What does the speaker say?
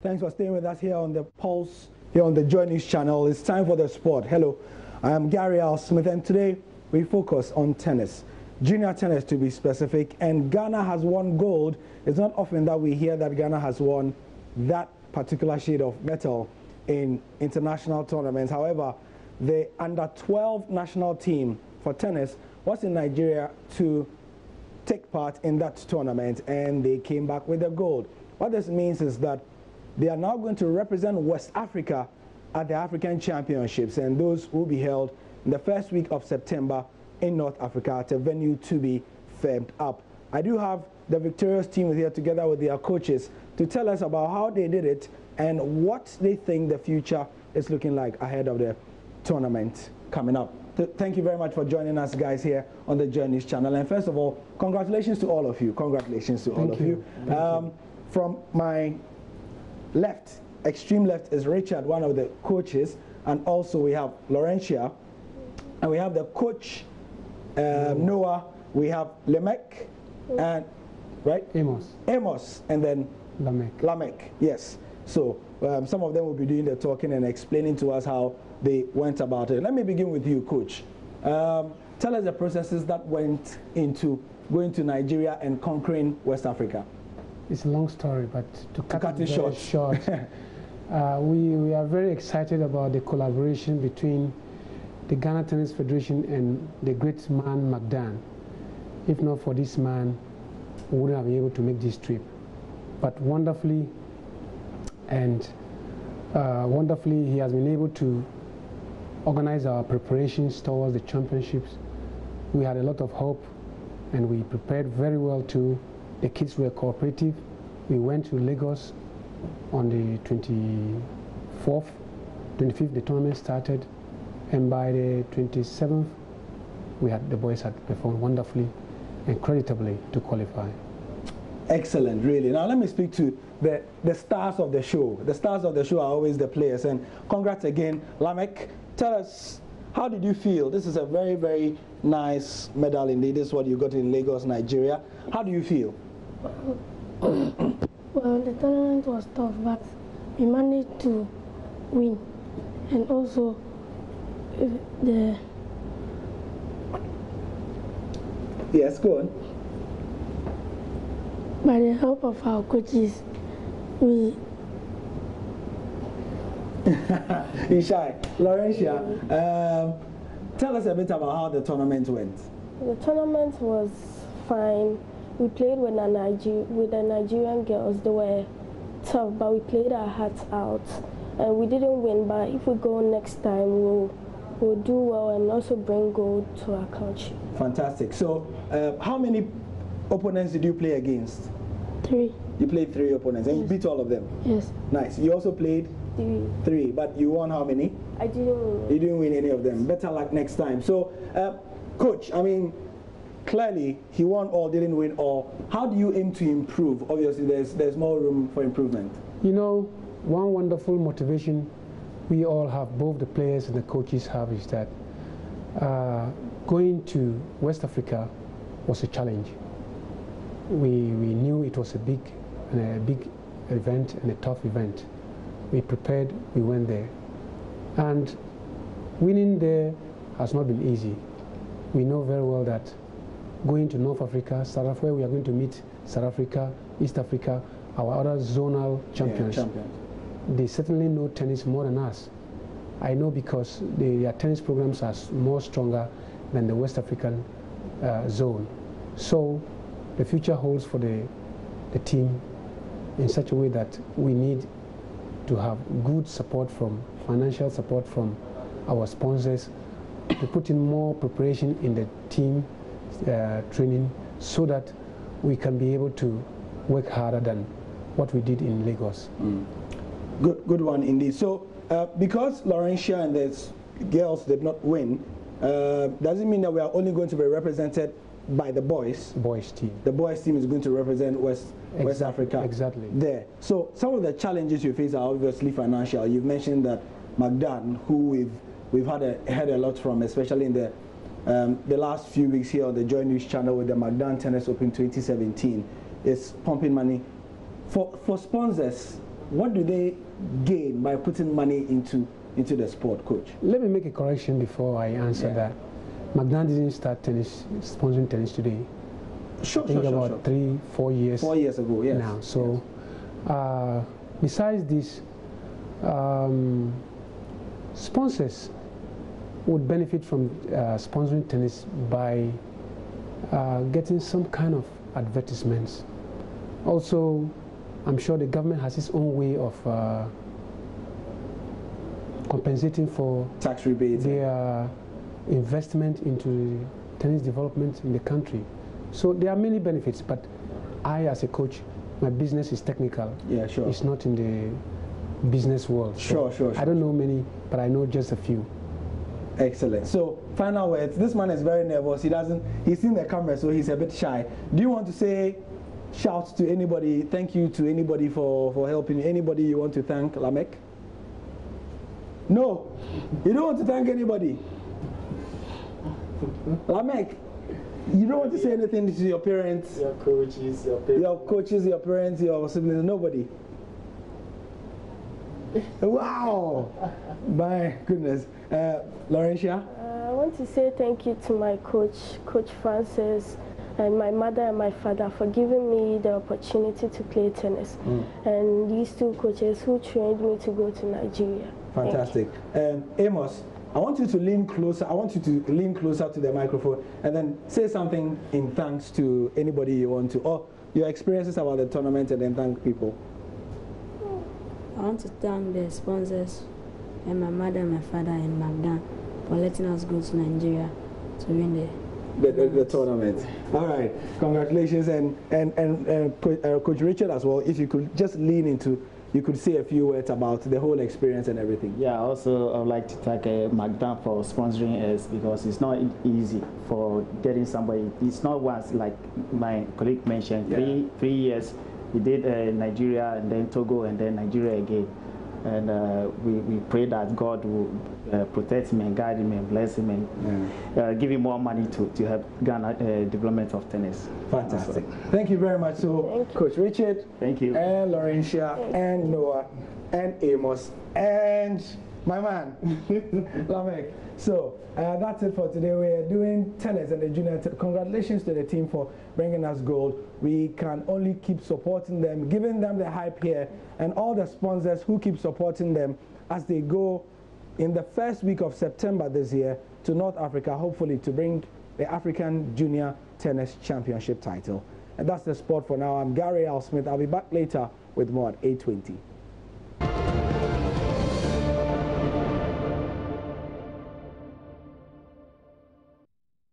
Thanks for staying with us here on the Pulse, here on the Joy News channel. It's time for the sport. Hello, I am Gary Al Smith, and today we focus on tennis, junior tennis to be specific. And Ghana has won gold. It's not often that we hear that Ghana has won that particular shade of metal in international tournaments. However, the under-12 national team for tennis was in Nigeria to take part in that tournament, and they came back with the gold. What this means is that they are now going to represent West Africa at the African Championships, and those will be held in the first week of September in North Africa at a venue to be firmed up. I do have the victorious team here together with their coaches to tell us about how they did it and what they think the future is looking like ahead of the tournament coming up. Thank you very much for joining us, guys, here on the Joy News channel. And first of all, congratulations to all of you. Congratulations to all of you. From my left, extreme left, is Richard, one of the coaches, and also we have Laurentia, and we have the coach Noah, we have Lemek, and Amos, and then Lamek. Yes. So some of them will be doing the talking and explaining to us how they went about it. Let me begin with you, coach. Tell us the processes that went into going to Nigeria and conquering West Africa. It's a long story, but to cut it short, we are very excited about the collaboration between the Ghana Tennis Federation and the great man McDan. If not for this man, we wouldn't have been able to make this trip. But wonderfully, he has been able to organize our preparations towards the championships. We had a lot of hope, and we prepared very well too. The kids were cooperative. We went to Lagos on the 25th, the tournament started, and by the 27th, the boys had performed wonderfully and creditably to qualify. Excellent, really. Now let me speak to the stars of the show. The stars of the show are always the players, and congrats again. Lamek, tell us, how did you feel? This is a very, very nice medal indeed. This is what you got in Lagos, Nigeria. How do you feel? Well, the tournament was tough, but we managed to win. And also, Yes, go on. By the help of our coaches, we... Ishai, Laurentia, tell us a bit about how the tournament went. The tournament was fine. We played with the Nigerian girls. They were tough, but we played our hearts out. And we didn't win, but if we go next time, we'll do well and also bring gold to our country. Fantastic. So, how many opponents did you play against? 3. You played 3 opponents, and you beat all of them? Yes. Nice. You also played? 3. But you won how many? I didn't win. You didn't win any of them. Better luck next time. So, coach, I mean, clearly he won all, didn't win all. How do you aim to improve? Obviously, there's more room for improvement. You know, one wonderful motivation we all have, both the players and the coaches have, is that going to West Africa was a challenge. We knew it was a big event and a tough event. We prepared, we went there. And winning there has not been easy. We know very well that going to North Africa, South Africa, where we are going to meet South Africa, East Africa, our other zonal champions. They certainly know tennis more than us. I know because their tennis programs are more stronger than the West African zone. So the future holds for the team in such a way that we need to have good support financial support from our sponsors, to put in more preparation in the team training so that we can be able to work harder than what we did in Lagos. Good one indeed. So because Laurentia and the girls did not win, does it mean that we are only going to be represented by the boys team? The boys team is going to represent West Africa. Exactly. There. So some of the challenges you face are obviously financial. You've mentioned that McDan, who we've heard a lot from, especially in the last few weeks here on the Joy News channel with the McDan Tennis Open 2017, is pumping money. For sponsors, what do they gain by putting money into the sport, coach? Let me make a correction before I answer that. McDonald didn't start sponsoring tennis today. Sure, I think about 3-4 years. 4 years ago, yes. Now, so besides this, sponsors would benefit from sponsoring tennis by getting some kind of advertisements. Also, I'm sure the government has its own way of compensating for tax rebates, their investment into tennis development in the country. So there are many benefits, but I, as a coach, my business is technical. Yeah, sure. It's not in the business world. So sure. I don't know many, but I know just a few. Excellent. So, final words. This man is very nervous. He's in the camera, so he's a bit shy. Do you want to say, shout to anybody, thank you to anybody for helping? Anybody you want to thank, Lamek? No, you don't want to thank anybody. Lamek, you don't want to say anything to your parents, your coaches, your parents, your parents, your siblings, nobody. Wow, my goodness. Laurentia? I want to say thank you to my coach, Coach Francis, and my mother and my father for giving me the opportunity to play tennis. And these two coaches who trained me to go to Nigeria. Fantastic. Amos, I want you to lean closer. I want you to lean closer to the microphone and then say something in thanks to anybody you want to, or your experiences about the tournament, and then thank people. I want to thank the sponsors and my mother and my father and Magdan for letting us go to Nigeria to win the tournament. All right, congratulations, and Coach Richard as well. If you could just lean into, you could say a few words about the whole experience and everything. Yeah, also I would like to thank Magdan for sponsoring us, because it's not easy for getting somebody. It's not once, like my colleague mentioned, three years. We did Nigeria and then Togo and then Nigeria again. And we pray that God will protect him and guide him and bless him and give him more money to help Ghana development of tennis. Fantastic. Thank you very much. So, Coach Richard, thank you, and Laurentia, and Noah, and Amos, and my man, Lamek. So, that's it for today. We are doing tennis and the junior. Congratulations to the team for bringing us gold. We can only keep supporting them, giving them the hype here, and all the sponsors who keep supporting them as they go in the first week of September this year to North Africa, hopefully to bring the African Junior Tennis Championship title. And that's the sport for now. I'm Gary Al Smith. I'll be back later with more at 8:20.